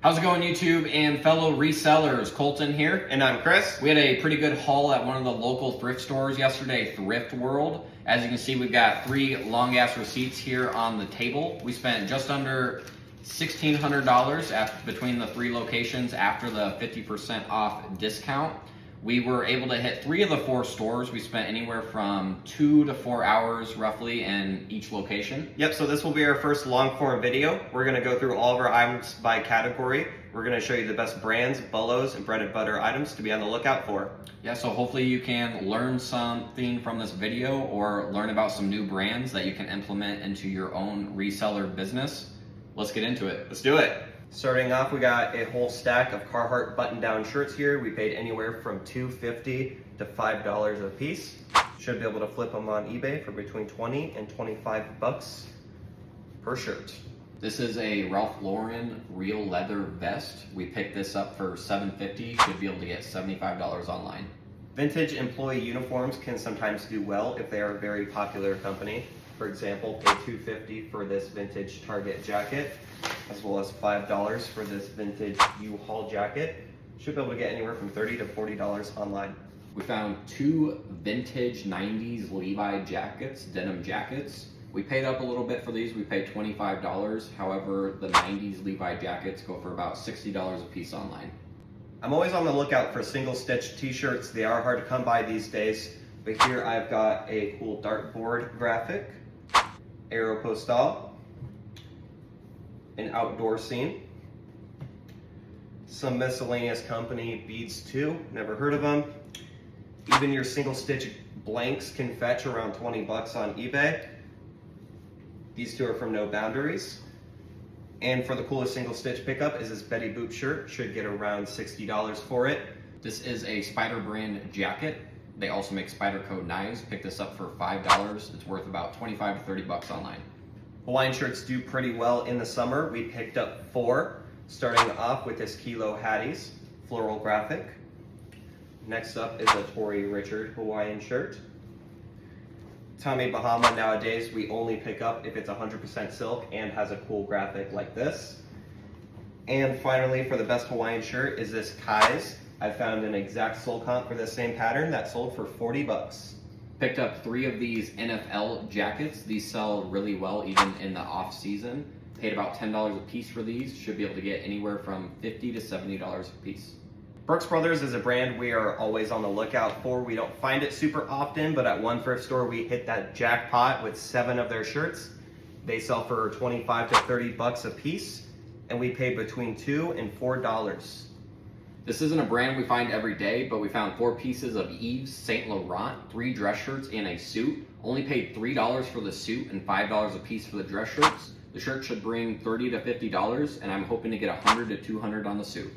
How's it going, YouTube and fellow resellers? Colton here. And I'm Chris. We had a pretty good haul at one of the local thrift stores yesterday, Thrift World. As you can see, we've got 3 long ass receipts here on the table. We spent just under $1,600 between the 3 locations after the 50% off discount. We were able to hit 3 of the 4 stores. We spent anywhere from 2 to 4 hours roughly in each location. Yep, so this will be our first long form video. We're going to go through all of our items by category. We're going to show you the best brands, bolos, and bread and butter items to be on the lookout for. Yeah, so hopefully you can learn something from this video or learn about some new brands that you can implement into your own reseller business. Let's get into it. Let's do it. Starting off, we got a whole stack of Carhartt button-down shirts here. We paid anywhere from $2.50 to $5 a piece. Should be able to flip them on eBay for between 20 and 25 bucks per shirt. This is a Ralph Lauren real leather vest. We picked this up for $7.50. Should be able to get $75 online. Vintage employee uniforms can sometimes do well if they are a very popular company. For example, pay $2.50 for this vintage Target jacket, as well as $5 for this vintage U-Haul jacket. Should be able to get anywhere from $30 to $40 online. We found 2 vintage 90s Levi jackets, denim jackets. We paid up a little bit for these. We paid $25. However, the 90s Levi jackets go for about $60 a piece online. I'm always on the lookout for single stitch t-shirts. They are hard to come by these days. But here I've got a cool dartboard graphic, Aeropostale, an outdoor scene, some miscellaneous company beads too, never heard of them. Even your single stitch blanks can fetch around 20 bucks on eBay. These 2 are from No Boundaries. And for the coolest single stitch pickup is this Betty Boop shirt. Should get around $60 for it. This is a Spider brand jacket. They also make Spyderco knives. Pick this up for $5. It's worth about 25 to 30 bucks online. Hawaiian shirts do pretty well in the summer. We picked up 4, starting off with this Kilo Hattie's floral graphic. Next up is a Tory Richard Hawaiian shirt. Tommy Bahama nowadays we only pick up if it's 100% silk and has a cool graphic like this. And finally, for the best Hawaiian shirt is this Kai's. I found an exact sole comp for the same pattern that sold for 40 bucks. Picked up 3 of these NFL jackets. These sell really well even in the off season. Paid about $10 a piece for these. Should be able to get anywhere from $50 to $70 a piece. Brooks Brothers is a brand we are always on the lookout for. We don't find it super often, but at one thrift store we hit that jackpot with 7 of their shirts. They sell for 25 to 30 bucks a piece, and we paid between $2 and $4. This isn't a brand we find every day, but we found 4 pieces of Yves Saint Laurent, 3 dress shirts and a suit. Only paid $3 for the suit and $5 a piece for the dress shirts. The shirt should bring $30 to $50, and I'm hoping to get $100 to $200 on the suit.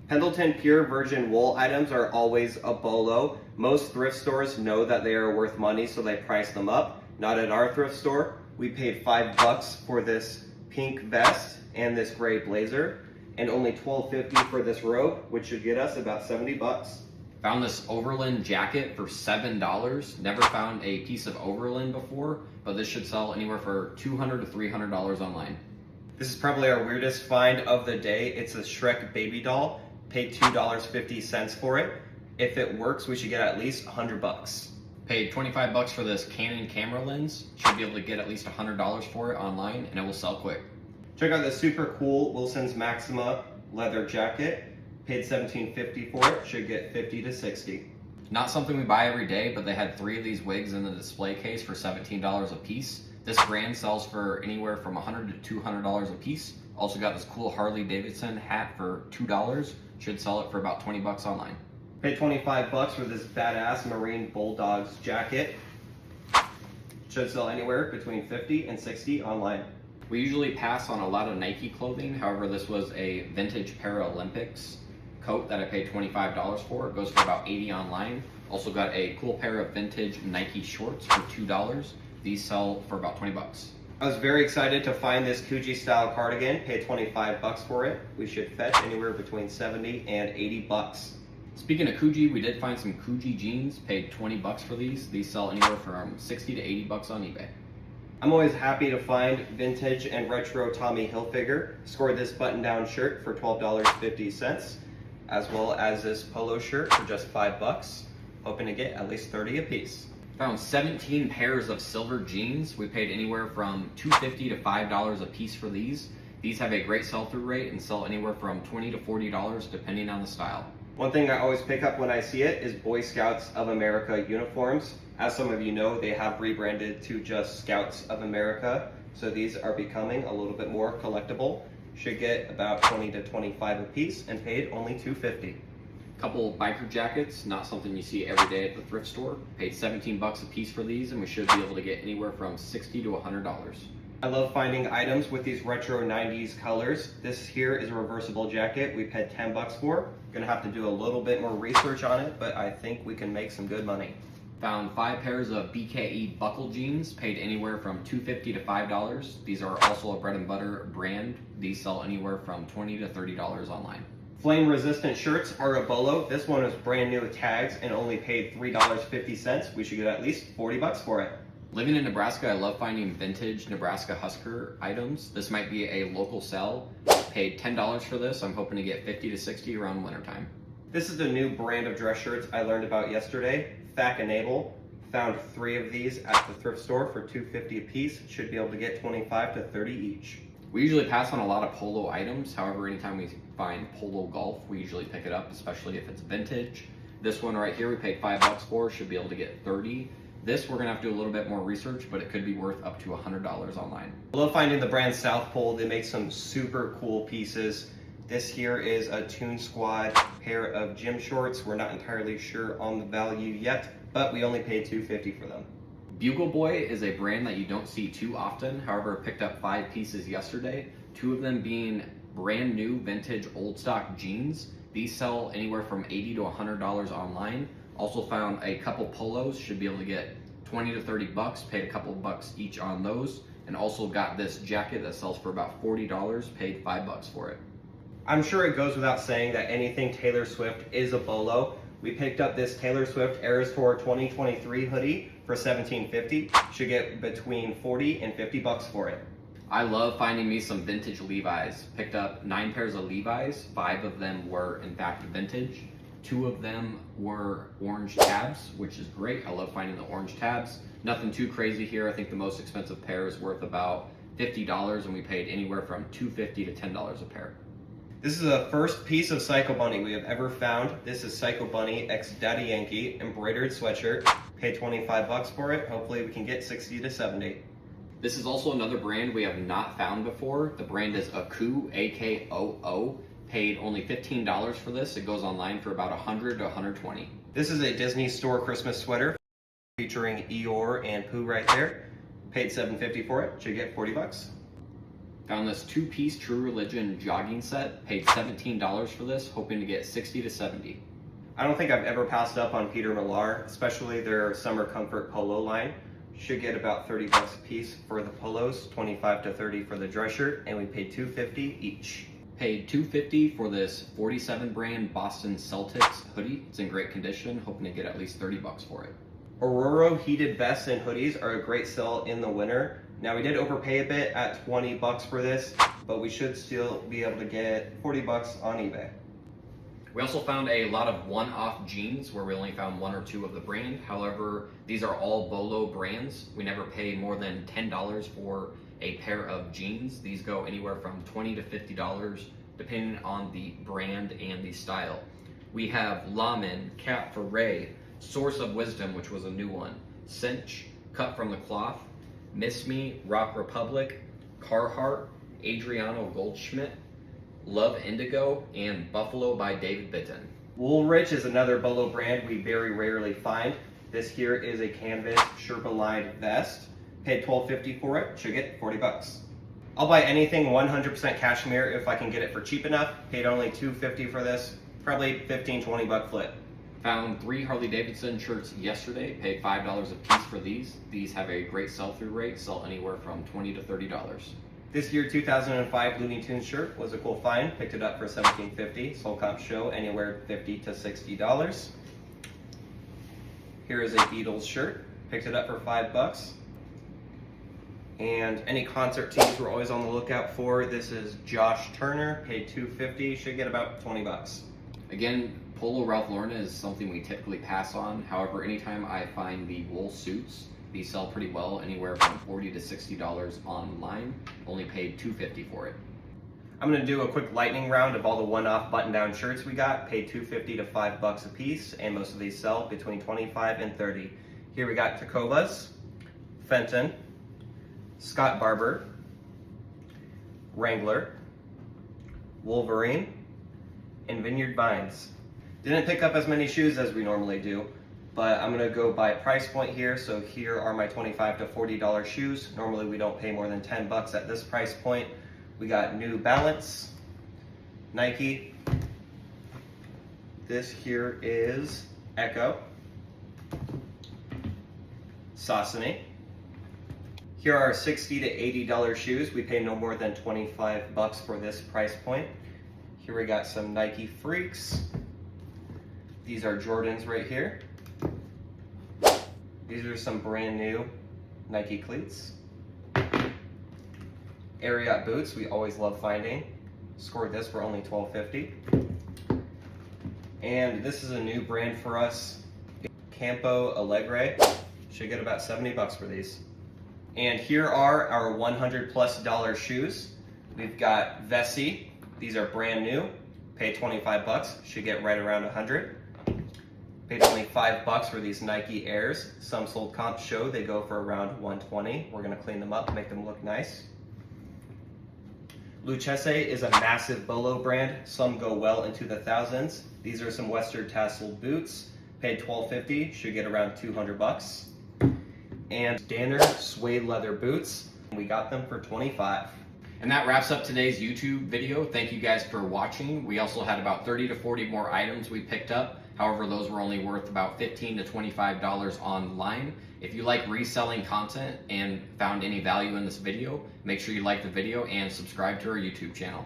Pendleton Pure Virgin Wool items are always a bolo. Most thrift stores know that they are worth money, so they price them up. Not at our thrift store. We paid $5 for this pink vest and this gray blazer, and only $12.50 for this robe, which should get us about 70 bucks. Found this Overland jacket for $7. Never found a piece of Overland before, but this should sell anywhere for $200 to $300 online. This is probably our weirdest find of the day. It's a Shrek baby doll. Paid $2.50 for it. If it works, we should get at least 100 bucks. Paid 25 bucks for this Canon camera lens. Should be able to get at least $100 for it online, and it will sell quick. Check out the super cool Wilson's Maxima leather jacket. Paid $17.50 for it. Should get 50 to 60. Not something we buy every day, but they had 3 of these wigs in the display case for $17 a piece. This brand sells for anywhere from $100 to $200 a piece. Also got this cool Harley Davidson hat for $2. Should sell it for about 20 bucks online. Paid 25 bucks for this badass Marine Bulldogs jacket. Should sell anywhere between 50 and 60 online. We usually pass on a lot of Nike clothing. However, this was a vintage Paralympics coat that I paid $25 for. It goes for about 80 online. Also got a cool pair of vintage Nike shorts for $2. These sell for about 20 bucks. I was very excited to find this Coogi style cardigan. Paid 25 bucks for it. We should fetch anywhere between 70 and 80 bucks. Speaking of Coogi, we did find some Coogi jeans. Paid 20 bucks for these. These sell anywhere from 60 to 80 bucks on eBay. I'm always happy to find vintage and retro Tommy Hilfiger. Scored this button-down shirt for $12.50, as well as this polo shirt for just $5. Hoping to get at least 30 a piece. Found 17 pairs of silver jeans. We paid anywhere from $2.50 to $5 a piece for these. These have a great sell-through rate and sell anywhere from $20 to $40 depending on the style. One thing I always pick up when I see it is Boy Scouts of America uniforms. As some of you know, they have rebranded to just Scouts of America, so these are becoming a little bit more collectible. Should get about 20 to 25 a piece and paid only $2.50. Couple biker jackets, not something you see every day at the thrift store. Paid 17 bucks a piece for these, and we should be able to get anywhere from $60 to $100. I love finding items with these retro 90s colors. This here is a reversible jacket we paid 10 bucks for. Gonna have to do a little bit more research on it, but I think we can make some good money. Found 5 pairs of BKE buckle jeans, paid anywhere from $2.50 to $5. These are also a bread and butter brand. These sell anywhere from $20 to $30 online. Flame resistant shirts are a bolo. This one is brand new with tags and only paid $3.50. We should get at least 40 bucks for it. Living in Nebraska, I love finding vintage Nebraska Husker items. This might be a local sell. Paid $10 for this. I'm hoping to get 50 to 60 around wintertime. This is a new brand of dress shirts I learned about yesterday, Thack Enable. Found 3 of these at the thrift store for $2.50 a piece. Should be able to get 25 to 30 each. We usually pass on a lot of polo items. However, anytime we find polo golf, we usually pick it up, especially if it's vintage. This one right here, we paid $5 for. Should be able to get 30. This, we're gonna have to do a little bit more research, but it could be worth up to $100 online. I love finding the brand South Pole. They make some super cool pieces. This here is a Toon Squad pair of gym shorts. We're not entirely sure on the value yet, but we only paid $2.50 for them. Bugle Boy is a brand that you don't see too often. However, I picked up 5 pieces yesterday, 2 of them being brand new vintage old stock jeans. These sell anywhere from $80 to $100 online. Also found a couple polos, should be able to get 20 to 30 bucks, paid a couple bucks each on those. And also got this jacket that sells for about $40, paid $5 for it. I'm sure it goes without saying that anything Taylor Swift is a bolo. We picked up this Taylor Swift Eras Tour 2023 hoodie for $17.50. Should get between 40 and 50 bucks for it. I love finding me some vintage Levi's. Picked up 9 pairs of Levi's. 5 of them were in fact vintage. 2 of them were orange tabs, which is great. I love finding the orange tabs. Nothing too crazy here. I think the most expensive pair is worth about $50, and we paid anywhere from $2.50 to $10 a pair. This is the first piece of Psycho Bunny we have ever found. This is Psycho Bunny x Daddy Yankee embroidered sweatshirt. Paid 25 bucks for it. Hopefully we can get 60 to 70. This is also another brand we have not found before. The brand is Akoo, A-K-O-O. Paid only $15 for this. It goes online for about $100 to $120. This is a Disney Store Christmas sweater featuring Eeyore and Pooh right there. Paid $7.50 for it. Should get 40 bucks. Found this 2-piece True Religion jogging set. Paid $17 for this, hoping to get 60 to 70. I don't think I've ever passed up on Peter Millar, especially their Summer Comfort polo line. Should get about 30 bucks a piece for the polos, 25 to 30 for the dress shirt, and we paid $2.50 each. Paid $2.50 for this 47 brand Boston Celtics hoodie. It's in great condition, hoping to get at least 30 bucks for it. Aurora heated vests and hoodies are a great sell in the winter. Now we did overpay a bit at 20 bucks for this, but we should still be able to get 40 bucks on eBay. We also found a lot of one-off jeans where we only found 1 or 2 of the brand. However, these are all bolo brands. We never pay more than $10 for a pair of jeans. These go anywhere from $20 to $50 depending on the brand and the style. We have Lamin, Cat for Ray, Source of Wisdom, which was a new one, Cinch, Cut from the Cloth, Miss Me, Rock Republic, Carhartt, Adriano Goldschmidt, Love Indigo, and Buffalo by David Bitton. Woolrich is another bolo brand we very rarely find. This here is a canvas Sherpa lined vest. Paid $12.50 for it, should get 40 bucks. I'll buy anything 100% cashmere if I can get it for cheap enough. Paid only $2.50 for this, probably 15-20 buck flip. Found 3 Harley Davidson shirts yesterday, paid $5 a piece for these. These have a great sell-through rate, sell anywhere from $20 to $30. This year 2005 Looney Tunes shirt was a cool find. Picked it up for $17.50. Sold comp show anywhere $50 to $60. Here is a Beatles shirt. Picked it up for $5. And any concert teams we're always on the lookout for. This is Josh Turner, paid $250, should get about 20 bucks. Again, Polo Ralph Lauren is something we typically pass on. However, anytime I find the wool suits, these sell pretty well, anywhere from $40 to $60 online. Only paid $250 for it. I'm gonna do a quick lightning round of all the one-off button-down shirts we got, paid $250 to $5 a piece, and most of these sell between 25 and 30. Here we got Tacovas, Fenton, Scott Barber, Wrangler, Wolverine, and Vineyard Vines. Didn't pick up as many shoes as we normally do, but I'm gonna go by price point here. So here are my $25 to $40 shoes. Normally we don't pay more than 10 bucks at this price point. We got New Balance, Nike. This here is Echo, Saucony. Here are $60 to $80 shoes. We pay no more than 25 bucks for this price point. Here we got some Nike Freaks. These are Jordans right here. These are some brand new Nike cleats. Ariat boots, we always love finding. Scored this for only $12.50. And this is a new brand for us, Campo Alegre. Should get about 70 bucks for these. And here are our $100+ shoes. We've got Vessi. These are brand new. Pay 25 bucks. Should get right around 100. Paid only 5 bucks for these Nike Airs. Some sold comps show they go for around 120. We're gonna clean them up, make them look nice. Lucchese is a massive Bolo brand. Some go well into the thousands. These are some Western tasseled boots. Paid $12.50. Should get around 200 bucks. And Danner suede leather boots. We got them for 25. And that wraps up today's YouTube video. Thank you guys for watching. We also had about 30 to 40 more items we picked up. However, those were only worth about $15 to $25 online. If you like reselling content and found any value in this video, make sure you like the video and subscribe to our YouTube channel.